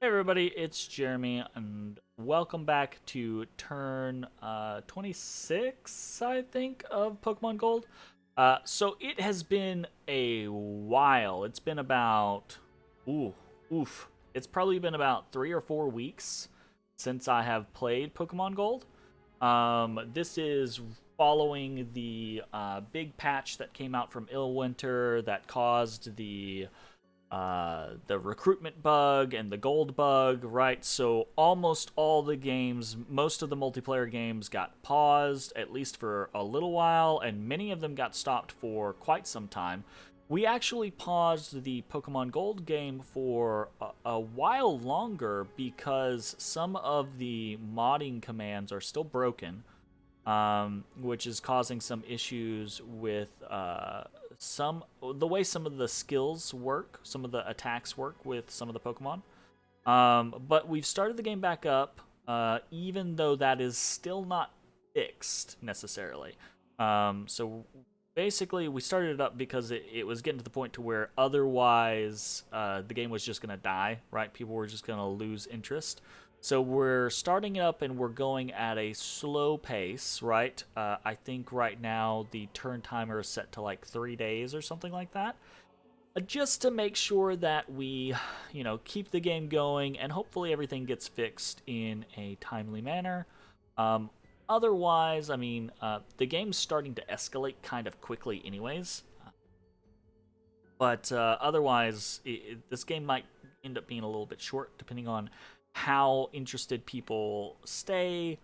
Hey everybody, it's Jeremy, and welcome back to turn 26, I think, of Pokemon Gold. So it has been a while. It's been about, ooh, oof. It's probably been about 3 or 4 weeks since I have played Pokemon Gold. This is following the big patch that came out from Illwinter that caused the recruitment bug and the gold bug, right? So almost all the games, most of the multiplayer games got paused, at least for a little while, and many of them got stopped for quite some time. We actually paused the Pokemon Gold game for a while longer because some of the modding commands are still broken, which is causing some issues with the way some of the skills work, some of the attacks work with some of the Pokemon. But we've started the game back up, even though that is still not fixed necessarily. So basically, we started it up because it was getting to the point to where otherwise the game was just gonna die, right? People were just gonna lose interest. So we're starting it up and we're going at a slow pace, right? I think right now the turn timer is set to like 3 days or something like that. Just to make sure that we, keep the game going and hopefully everything gets fixed in a timely manner. Otherwise, the game's starting to escalate kind of quickly, anyways. But otherwise, this game might end up being a little bit short, depending on how interested people stay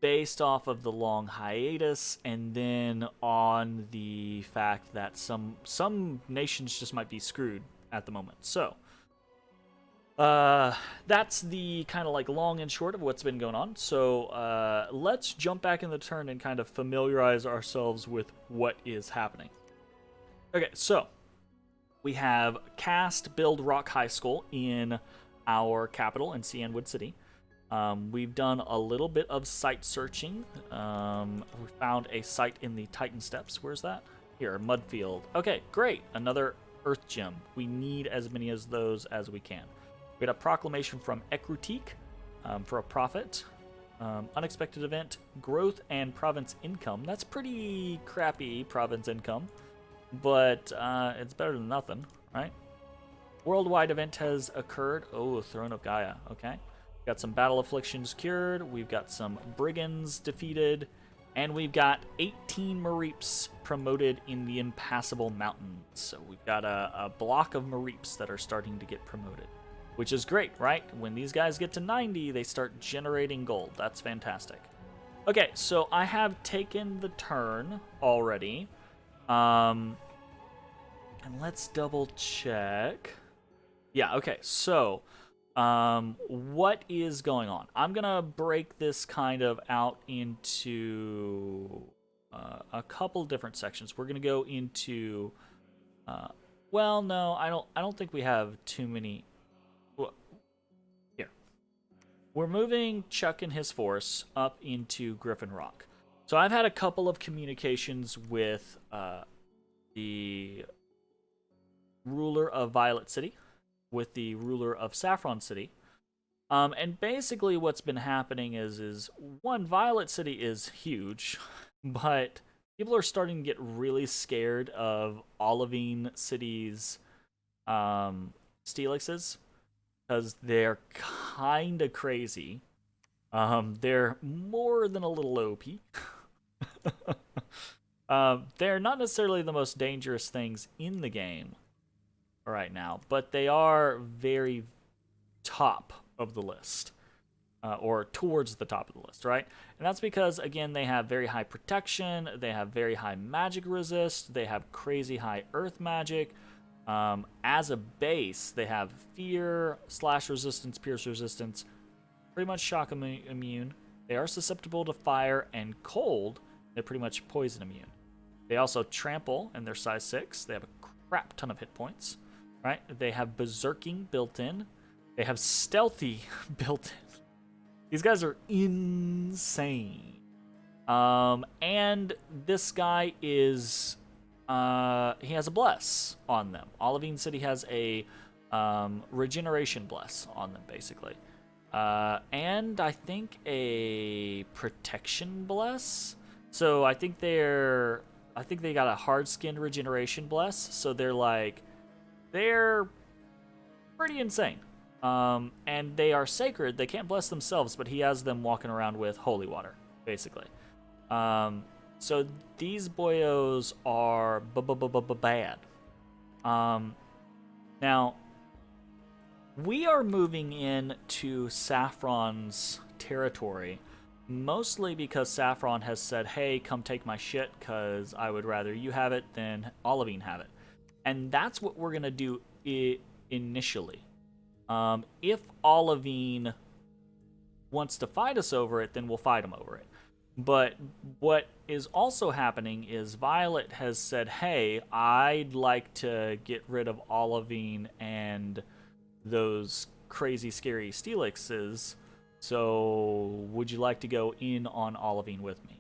based off of the long hiatus, and then on the fact that some nations just might be screwed at the moment. So that's the kind of like long and short of what's been going on. So let's jump back in the turn and kind of familiarize ourselves with what is happening. Okay, so we have cast Build Rock High School in our capital in Cyanwood City. We've done a little bit of site searching. We found a site in the Titan Steppes. Where's that? Here, Mudfield. Okay, great. Another Earth Gem. We need as many of those as we can. We got a proclamation from Ekrutique for a profit. Unexpected event, growth and province income. That's pretty crappy province income, but it's better than nothing, right? Worldwide event has occurred. Oh, Throne of Gaia. Okay. Got some battle afflictions cured. We've got some brigands defeated. And we've got 18 Mareeps promoted in the Impassable Mountains. So we've got a block of Mareeps that are starting to get promoted, which is great, right? When these guys get to 90, they start generating gold. That's fantastic. Okay, so I have taken the turn already. And let's double check. Yeah, okay, so what is going on? I'm going to break this kind of out into a couple different sections. We're going to go into, well, no, I don't think we have too many. Well, here. We're moving Chuck and his force up into Griffin Rock. So I've had a couple of communications with the ruler of Violet City, with the ruler of Saffron City. And basically what's been happening is one, Violet City is huge, but people are starting to get really scared of Olivine City's Steelixes, because they're kind of crazy. They're more than a little OP. They're not necessarily the most dangerous things in the game right now, but they are very top of the list, or towards the top of the list, right? And that's because, again, they have very high protection, they have very high magic resist, they have crazy high earth magic. As a base, they have fear, slash resistance, pierce resistance, pretty much shock immune. They are susceptible to fire and cold. They're pretty much poison immune. They also trample, and they're size 6. They have a crap ton of hit points. Right? They have berserking built in. They have stealthy built in. These guys are insane. And this guy is he has a bless on them. Olivine City has a regeneration bless on them, basically. And I think a protection bless. So I think they got a hard skinned regeneration bless. So they're pretty insane. And they are sacred. They can't bless themselves, but he has them walking around with holy water, basically. So these boyos are bad. Now, we are moving into Saffron's territory, mostly because Saffron has said, hey, come take my shit, because I would rather you have it than Olivine have it. And that's what we're going to do initially. If Olivine wants to fight us over it, then we'll fight him over it. But what is also happening is Violet has said, hey, I'd like to get rid of Olivine and those crazy, scary Steelixes, so would you like to go in on Olivine with me?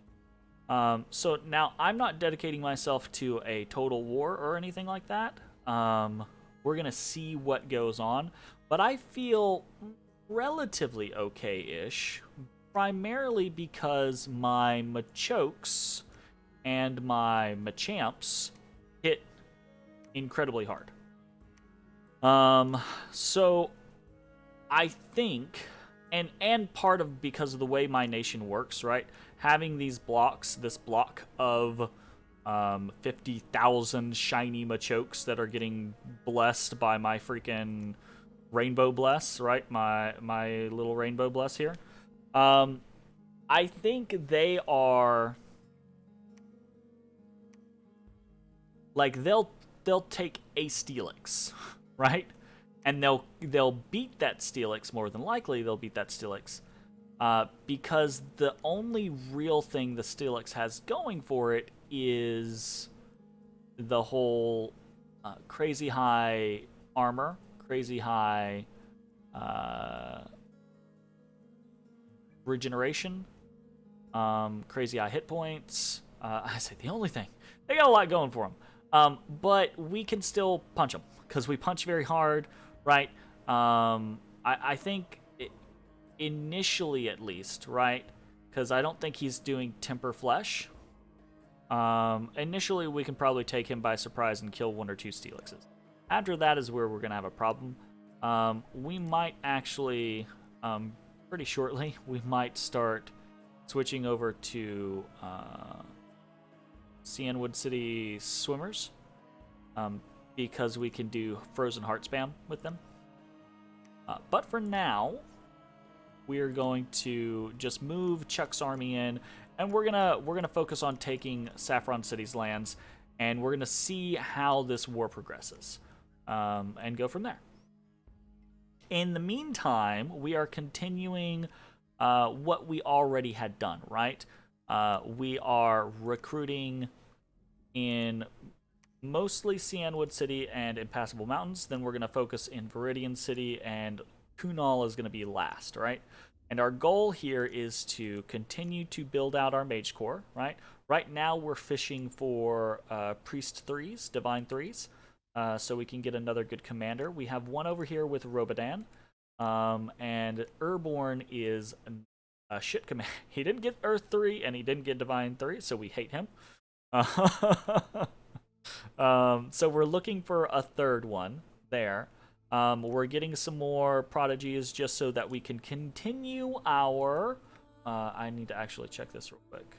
So now, I'm not dedicating myself to a total war or anything like that. We're going to see what goes on, but I feel relatively okay-ish, primarily because my Machokes and my Machamps hit incredibly hard. So I think, and part of because of the way my nation works, right? Having these blocks, this block of 50,000 shiny Machokes that are getting blessed by my freaking rainbow bless, right? My little rainbow bless here. I think they are like they'll take a Steelix, right? And they'll beat that Steelix, more than likely they'll beat that Steelix. Because the only real thing the Steelix has going for it is the whole crazy high armor, crazy high regeneration, crazy high hit points. I say the only thing. They got a lot going for them. But we can still punch them, because we punch very hard, right? I think initially, at least, right? Because I don't think he's doing Temper Flesh. Initially, we can probably take him by surprise and kill 1 or 2 Steelixes. After that is where we're going to have a problem. We might actually, pretty shortly, we might start switching over to Cyanwood City Swimmers, because we can do Frozen Heart Spam with them. But for now, we are going to just move Chuck's army in, and we're gonna focus on taking Saffron City's lands, and we're gonna see how this war progresses, and go from there. In the meantime, we are continuing what we already had done, right? We are recruiting in mostly Cyanwood City and Impassable Mountains. Then we're going to focus in Viridian City, and Kunal is going to be last, right? And our goal here is to continue to build out our Mage Corps, right? Right now we're fishing for Priest 3s, Divine 3s, so we can get another good commander. We have one over here with Robodan, and Urborn is a shit command. He didn't get Earth 3, and he didn't get Divine 3, so we hate him. So we're looking for a third one there. We're getting some more prodigies just so that we can continue our... I need to actually check this real quick.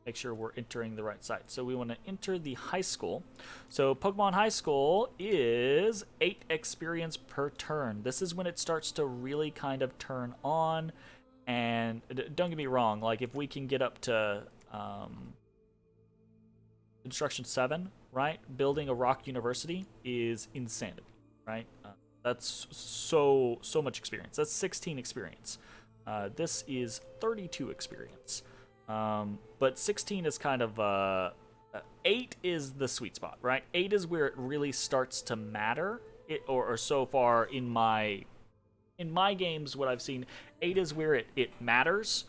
Make sure we're entering the right site. So we want to enter the high school. So Pokemon High School is 8 experience per turn. This is when it starts to really kind of turn on. And don't get me wrong, like if we can get up to Instruction 7, right? Building a rock university is insanity, right? That's so much experience. That's 16 experience. This is 32 experience. But 16 is kind of 8 is the sweet spot, right? 8 is where it really starts to matter. Or so far in my games, what I've seen, 8 is where it matters.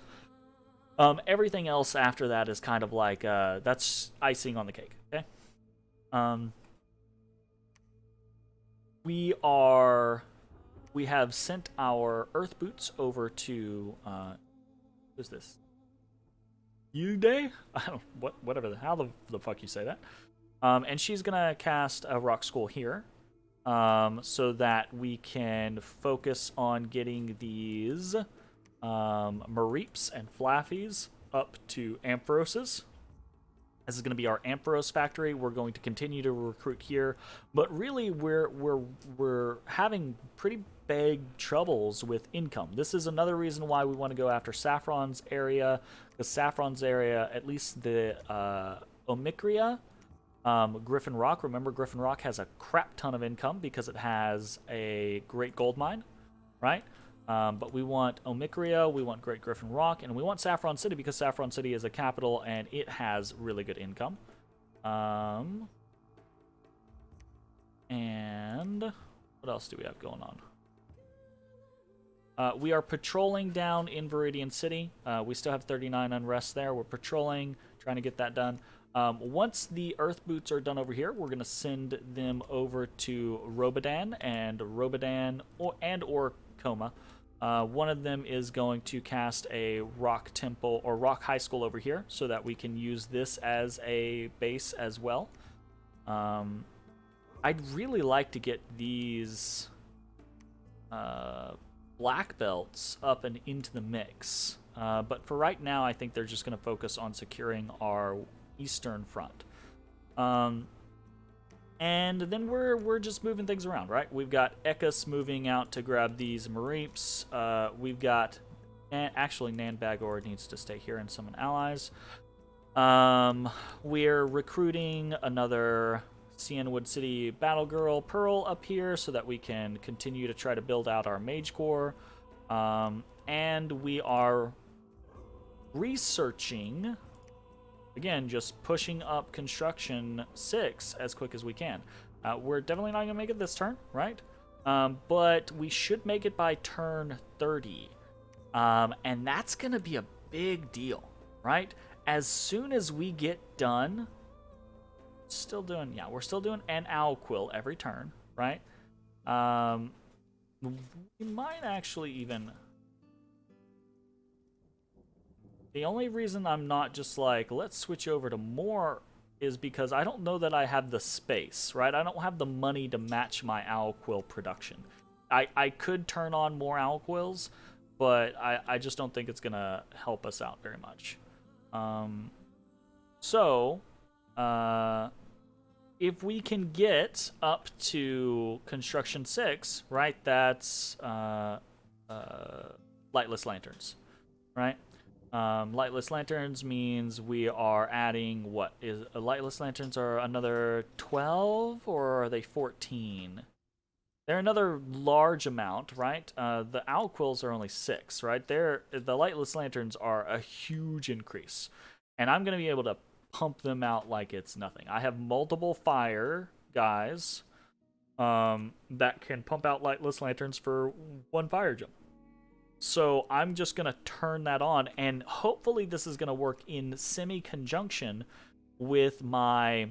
Everything else after that is kind of like that's icing on the cake. Okay. we have sent our earth boots over to who's this? Day? I don't whatever how the fuck you say that. And she's gonna cast a rock school here, so that we can focus on getting these Mareeps and Flaffies up to Amphiroses. This is going to be our Ampharos factory. We're going to continue to recruit here, but really we're having pretty big troubles with income. This is another reason why we want to go after Saffron's area, because Saffron's area, at least the Omicria, Griffin Rock. Remember, Griffin Rock has a crap ton of income because it has a great gold mine, right? But we want Omicria, we want Great Griffin Rock, and we want Saffron City because Saffron City is a capital and it has really good income. And what else do we have going on? We are patrolling down in Viridian City. We still have 39 unrest there. We're patrolling, trying to get that done. Once the earth boots are done over here, we're going to send them over to Robodan or Coma. One of them is going to cast a rock temple or rock high school over here so that we can use this as a base as well. I'd really like to get these black belts up and into the mix. But for right now, I think they're just going to focus on securing our eastern front. And then we're just moving things around, right? We've got Ekkus moving out to grab these Mareeps. We've got... Actually, Nanbagor needs to stay here and summon allies. We're recruiting another Cyanwood City Battle Girl Pearl up here so that we can continue to try to build out our Mage Corps. And we are researching... Again, just pushing up construction 6 as quick as we can. We're definitely not going to make it this turn, right? But we should make it by turn 30. And that's going to be a big deal, right? As soon as we get done... we're still doing an Owl Quill every turn, right? We might actually even... The only reason I'm not just like, let's switch over to more is because I don't know that I have the space, right? I don't have the money to match my Owl Quill production. I could turn on more Owl Quills, but I just don't think it's going to help us out very much. If we can get up to Construction 6, right, that's Lightless Lanterns, right? Lightless Lanterns means we are adding, what is Lightless Lanterns are another 12 or are they 14? They're another large amount, right? The Owl Quills are only 6, right? The Lightless Lanterns are a huge increase, and I'm going to be able to pump them out like it's nothing. I have multiple fire guys that can pump out Lightless Lanterns for 1 fire jump. So I'm just going to turn that on, and hopefully this is going to work in semi-conjunction with my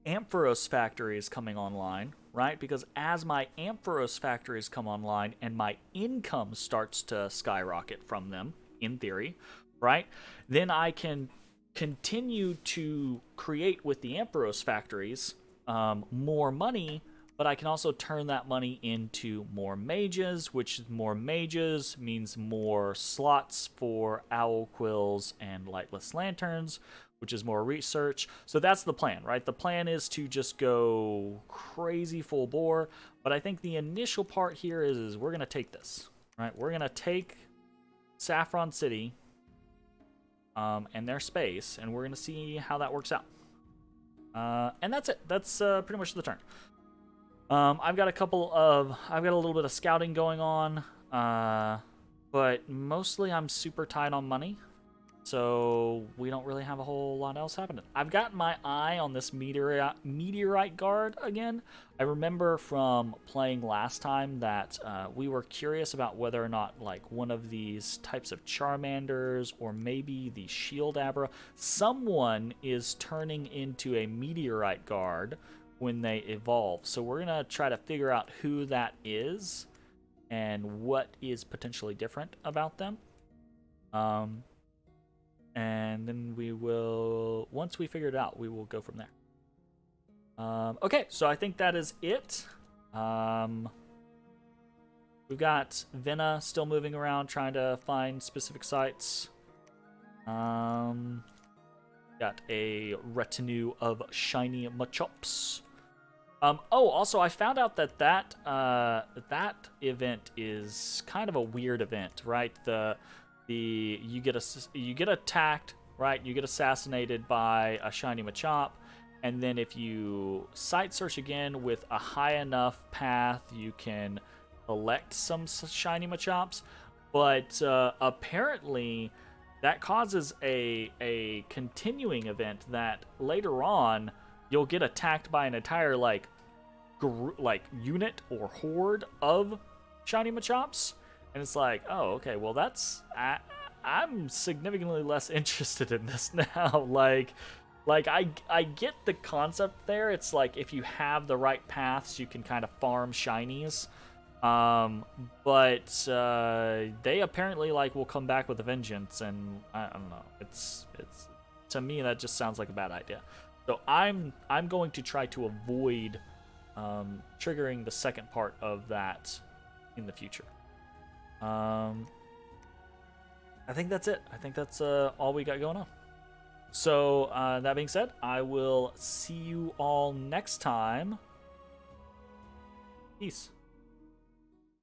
Ampharos factories coming online, right? Because as my Ampharos factories come online and my income starts to skyrocket from them, in theory, right? Then I can continue to create with the Ampharos factories more money, but I can also turn that money into more mages, which more mages means more slots for Owl Quills and Lightless Lanterns, which is more research. So that's the plan, right? The plan is to just go crazy full bore, but I think the initial part here is we're going to take this, right? We're going to take Saffron City and their space, and we're going to see how that works out. And that's it. That's pretty much the turn. I've got a little bit of scouting going on, but mostly I'm super tight on money, so we don't really have a whole lot else happening. I've got my eye on this meteorite guard again. I remember from playing last time that we were curious about whether or not like one of these types of Charmanders or maybe the Shield Abra, someone is turning into a meteorite guard, when they evolve. So we're gonna try to figure out who that is and what is potentially different about them. And then we will, once we figure it out, we will go from there. Okay, so I think that is it. We've got Venna still moving around trying to find specific sites. Got a retinue of shiny Machops. Also, I found out that that event is kind of a weird event, right? You get attacked, right? You get assassinated by a shiny Machop, and then if you site search again with a high enough path, you can collect some shiny Machops. But apparently, that causes a continuing event that later on you'll get attacked by an entire unit or horde of shiny Machops, and it's like, oh, okay, well I'm significantly less interested in this now. I get the concept there. It's like if you have the right paths, you can kind of farm shinies. But they apparently will come back with a vengeance, and I don't know. It's to me that just sounds like a bad idea. So I'm going to try to avoid triggering the second part of that in the future. I think that's it. I think that's all we got going on. So that being said, I will see you all next time. Peace.